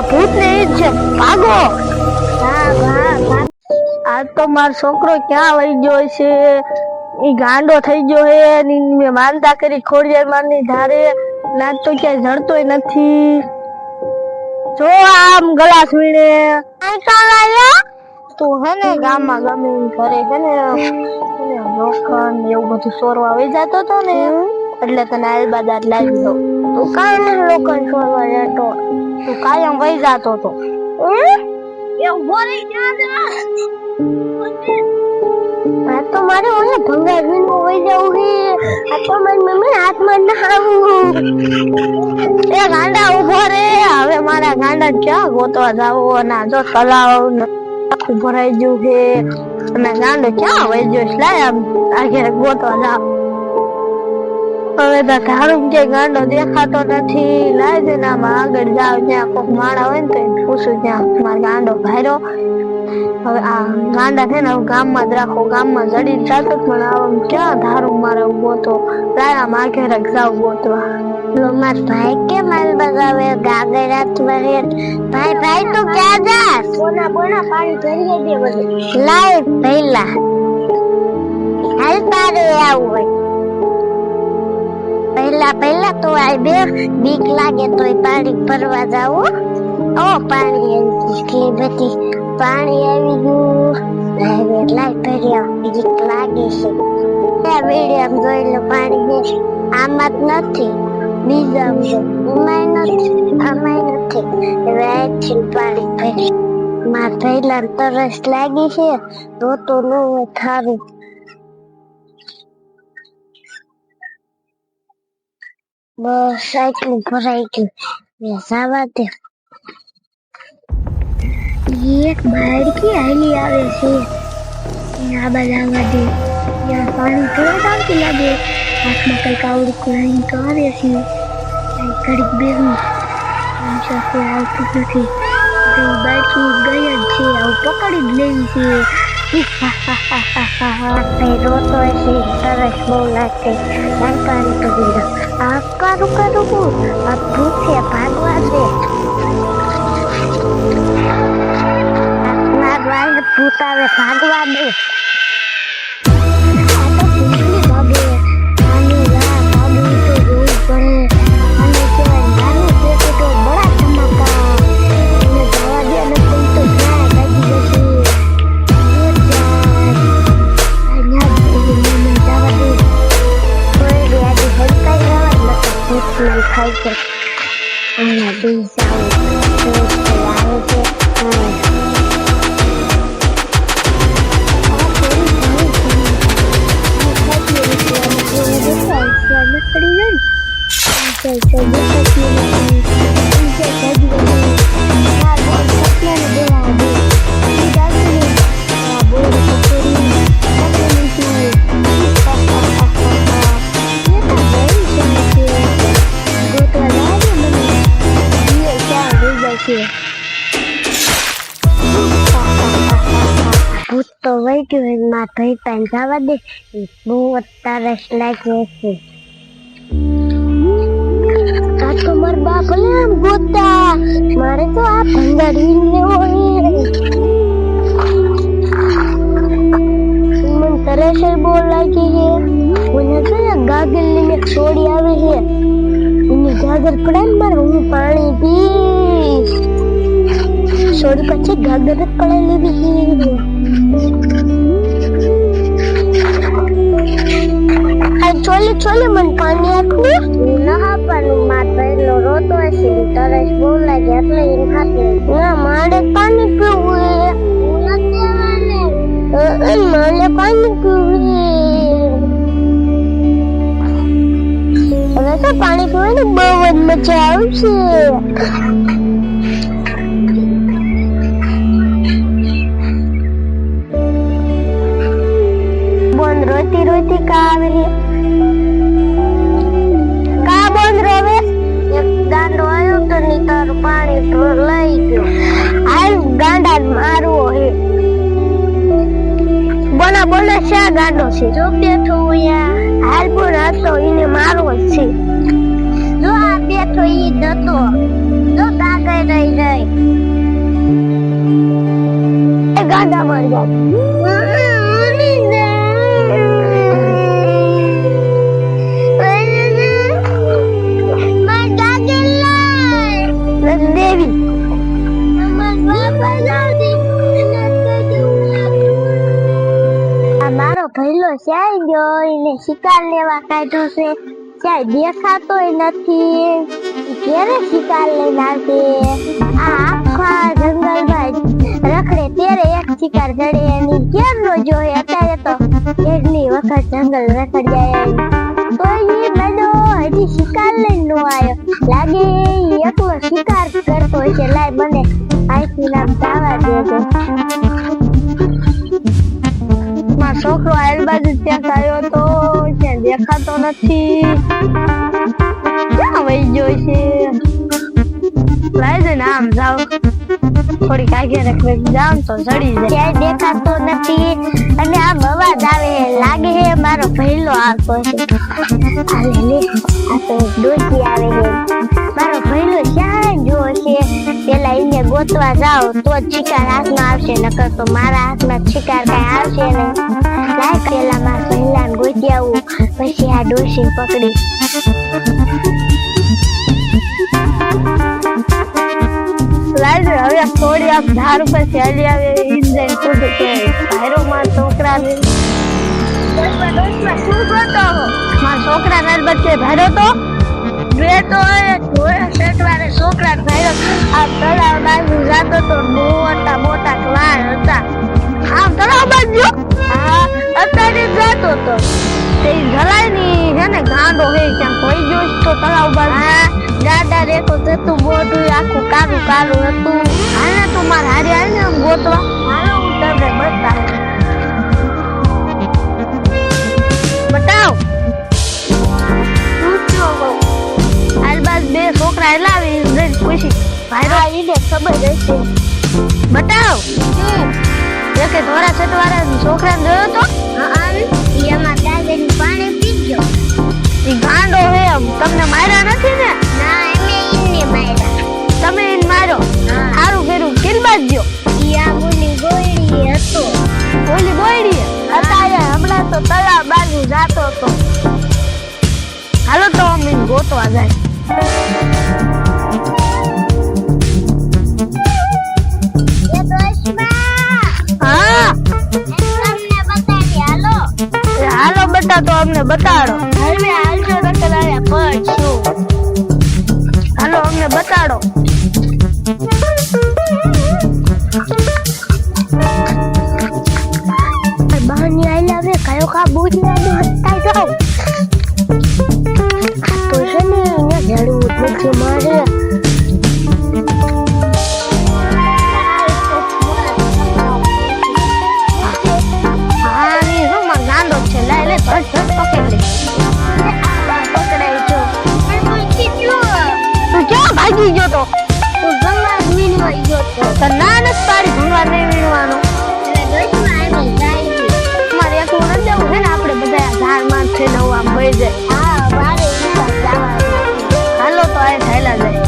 ભૂત ને ઈ છે, ભાગો. આજ તો મારો છોકરો ક્યાં વહી ગયો છે? ઈ ગાંડો થઈ ગયો હે. મેં માનતા કરી ખોડિયાર માની ધારે, નાચ તો ક્યાંય જડતોય નથી. જો આમ ગળા સુઈને તું હે ને ગામમાં ગમે ઘરે છે ને લોખંડ એવું બધું ચોરવા વહી જતો હતો ને, એટલે તને આલબાદાર લાવી દો. તું કાંઈ ને લોખંડ છોડવા જતો, તું કાયમ વહી જતો હતો. આ તો મારે ઓલે ભંગાર વીનો વહી જવું છે. આ તો મારી મમ્મી હાથમાં ના આવું. એ ગાંડા ઉભો રે, હવે મારા ગાંડા ક્યાં ગોતવા જાવો? ના જો તલાવ ભરાઈ ગયું છે અને ગાંડો ક્યાં વહી ગયો? લાય આમ આગે ગોતવા જાવ. હવે તો ધારું કે ગાંડો દેખાતો નથી. લાય છે ને આમાં આગળ જાવ, ત્યાં કોક માણા હોય ને તો પૂછું ત્યાં મારો ગાંડો ભાયરો. હવે આ ગાંડા છે ને ગામમાં જ રાખો, ગામમાં જડી જતો પણ આમ ક્યાં ધારું મારે ગોતો? લાય આમ આગે રખ જાવ ગોતવા. માર ભાઈ કે માલ બગાવે ગાગર હાથમાં રે. ભાઈ તું ક્યાં જાસ? બોના પાણી ભરી દે બધે. લાય પહેલા હાલ તારે આવું હોય. પહેલા તો આ બે બીક લાગે તોય પાણી ભરવા જાવ. ઓ પાણી આવી બધી પાણી આવી ગયું. લાય ભર્યા બીક લાગે છે. વીડિયો જોઈ લો પાણી આમાં જ નથી, બીજા આમાંય નથી. હવે આથી પાણી ભરી માર પહેલા તરસ લાગી છે તો ન હોય થારું. બસ આટલું ભરાઈ ગયું. જવા દે. એક બાળકી હાલી આવે છે. આ બાજુ આવવા દે. ત્યાં પાણી થોડા આવતી લાગે. હાથમાં કંઈક આવડું કરાઈને તો આવે છે. ઘડીક બેહું કોઈ આવતું નથી. બાળકી ગઈ જ છે. આવું પકડી જ લેવી છે. રોતો હશે, સરસ બહુ લાગશે. પાણી તો દીધો. આ કરું આ ભૂત છે, ભાગવા દે. ભૂત આવે, ભાગવા દે. ભૂત તો વહી ગયું. મારા ભાઈ પાસે જવા દે. બહુ તરસ લાગે છે. આ તો મારા બાપ આમ ગોતા. મારે તો આ ભંગાર લેવો મને તરસ બહુ લાગી છે. મને તો ગાગર લઈને છોડી આવે છે. એની ગાગર પડે ને મારે હું પાણી પીશ. છોડી પછી ગાગર જ પડે લેવી. ચોલી મને પાણી આપવું ના આપવાનું. મારે પહેલો રોતો હશે, તરસ બહુ લાગે એટલે એને ખાતે. ના મારે પાણી પીવું. મારે પાણી પીવું. હવે તો પાણી પીવાની બહુ જ મજા આવશે. રોતી કા આવે છે? કા બંધ રોવે? એક ગાંડો આવ્યો તો ની તારું પાણી તો લઈ ગયો. હાલ ગાંડા મારવો હે. બોલા શા ગાંડો છે? જો બેઠો યા હાલ પણ હતો એને મારવો જ છે. જો આ બેઠો ઈ જતો જો તાગે રહી ગાંડા મારી જાય દેવી આ મારો ભઈલો ક્યાંય ગયો એને શિકાર લેવા કાઢ્યો છે ક્યાંય દેખાતોય નથી ક્યારે શિકાર લઈને આવશે આ આખા જંગલમાં રખડે ત્યારે એક શિકાર જડે એની કેમ નો જોયે અત્યારે તો કેટલી વખત જંગલ રખડ જાય તો એ મેડો હજી શિકાર લઈને નો આવ્યો લાગે ઈ એકલો શિકાર કરતો છે લાય મને આઈથી નામ દાવા દેજો મારો છોકરો આયલ બાજુ ત્યાં આવ્યો તો ક્યાં દેખાતો નથી ક્યાં વહી ગયો છે લાય જઈને આમ જાવ થોડીક આગે રાખવે જામ તો ચડી જાય ક્યાંય દેખાતો નથી અને આમ અવાજ આવે લાગે હે મારો ભઈલો આવતો છે આ લે લે આ તો ડોસી આવે છે મારો ભઈલો ક્યાં જો છે પેલા એને ગોતવા જાઓ તો જ શિકાર હાથમાં આવશે નકર તો મારા હાથમાં શિકાર કઈ આવશે નહીં લાય પેલા મારા ભઈલાને ગોતી આવું પછી આ ડોસી પકડી લાય હવે થોડી આપ ધાર ઉપર ચાલી આવે ઇન્જન કૂદું કે ભાઈરો માં છોકરા ને શું ગોતો મારા છોકરા ને બચ્ચે ભાઈરો તો બેટો સેટવારે છોકરા ભાઈરો આ તળાવ બાજુ જાતો તો મોટા મોટા વાળ હતા આમ તળાવ બાજુ હા અત્યારે જાતો તો તે જલાય ની હે ને ગાંડો હે ક્યાં કોઈ જોઈશ તો તળાવ બાજુ ગાડા રેતો જતું મોઢું આખું કાળું કાળું હતું હાલે તું મારા હારે હાલે આમ ગોતવા હાલો હું તમને બતાવ આલબાજ બે છોકરા લાવી જઈને પૂછી ભાઈરો એને ખબર હશે બતાવ એકે ધોરા છટવાળા છોકરાને જોયો તો એમાં દાદાની પાણી પી ગયો ઈ ગાંડો હે તમને માર્યા નથી ને ના એમે ઈને માર્યા તમે એને માર્યો સારું કર્યું કિલબાજ ગયો ઈ આ મુની ગોળી હતો ઓલી બોયડી અત્યારે હમણાં તો તળાવ બાજુ જાતો હતો હાલો તો અમે ગોતવા જાય એ દોસ્તમાં હા તમને બતાવી હાલો હાલો બતા તો અમને બતાડો હવે હાલજો નકર આયા પડશું હાલો અમને બતાડો બહાની આઈ આવે કયો કા બૂજ લાગે હટતા જાઓ તો છે ને એને જડવું નથી મારે હા ની જો માં ગાંડો છે લે લે ભટ પકડ લે પકડાઈ જો તું ક્યાં ભાગી ગયો તો તું ગંગા મીનવા ગયો તો ના નથી પાડી ભંગાર નહીં વીણવાનો દોસ્તમાં આવી જાય તમારે એકલું નથી જવું છે ને આપણે બધા ધારમાં છે નવું આમ ભઈ જાય હા મારે ઈચ્છા જવાનું હાલો તો આ થયેલા જાય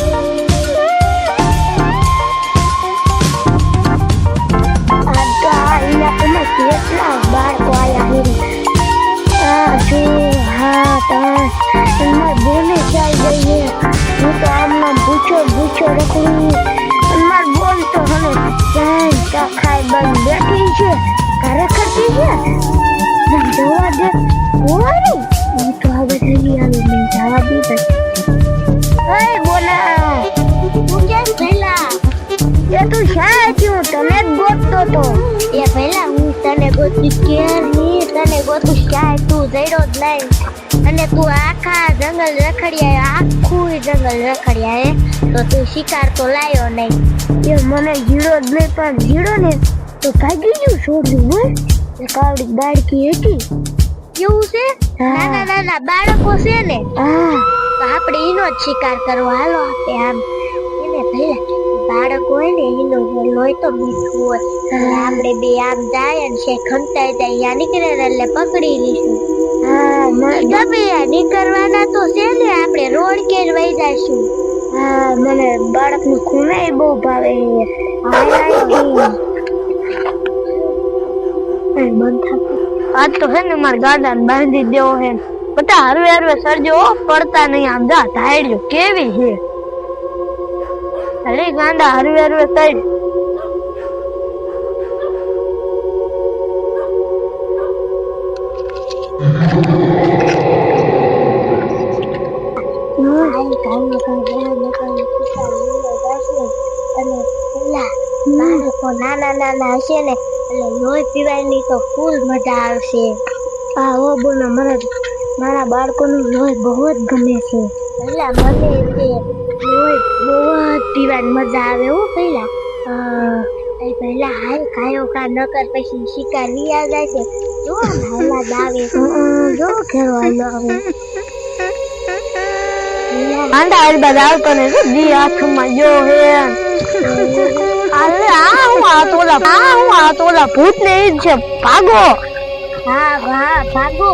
કેટલા બાળકો આયા હા એમાં બોલે ચાલી જઈએ હું તો આમમાં ભૂચો રખડું માર બોલ તો હવે ચા ખાઈ બંધ બેઠી છે ઘરે કરતી છે જોવા દે ઓરી હું તો હવે થઈ આવી મને જવા દીધા એ બોલા તું કેમ પહેલા એ તું શા ક્યું તને જ ગોતતો તો એ પહેલા હું તને ગોતી કેરની તને ગોતું શા તું જઈડો જ નહીં અને તું આખા જંગલ રખડ્યા આખું જંગલ રખડ્યા તો તું શિકાર તો લાયો નહીં એ મને જીડો જ નહીં પણ જીડો ને તો ભાગી ગયું છોડ્યું હોય એ કાવડી બાળકી હતી કેવું છે નાના નાના બાળકો છે ને હા તો આપણે એનો જ શિકાર કરવો હાલો આપણે આમ એને પહેલા બાળક હોય ને એનો લોહી તો મીઠું હોય આપણે બે આમ જાય અને છે ખંતાઈ જાય યા નીકળે એટલે પકડી લઈશું હા ગમે યા નીકળવાના તો છે ને આપણે રોડ કે વહી જઈશું હા મને બાળકનું ખૂણે બહુ ભાવે આજ તો છે ને મારા ગાડાને બાંધી દેવો હે બધા હરવે હરવે સરજો પડતા નહીં આમ જા ધાડ્યો કેવી છે અરે ગાંડા હરવે હરવે સર નાના નાના હશે ને એટલે લોહી પીવાની તો ફૂલ મજા આવશે. હા ઓ બોલો મારા બાળકોનું લોહી બહુ જ ગમે છે. પેલા મને તે લોહી બહુ જ પીવાની મજા આવે હો પેલા. પેલા હાલ કાયો કા નકર પછી શિકાર લીયા જાય છે જો હાલા દાવે જો ખેરવાનો આવે આંડા આલ બધા આવતો ને દી હાથમાં જો હે અરે હું આ તોલા ભૂત ને ઈ છે ભાગો. હા ભાગો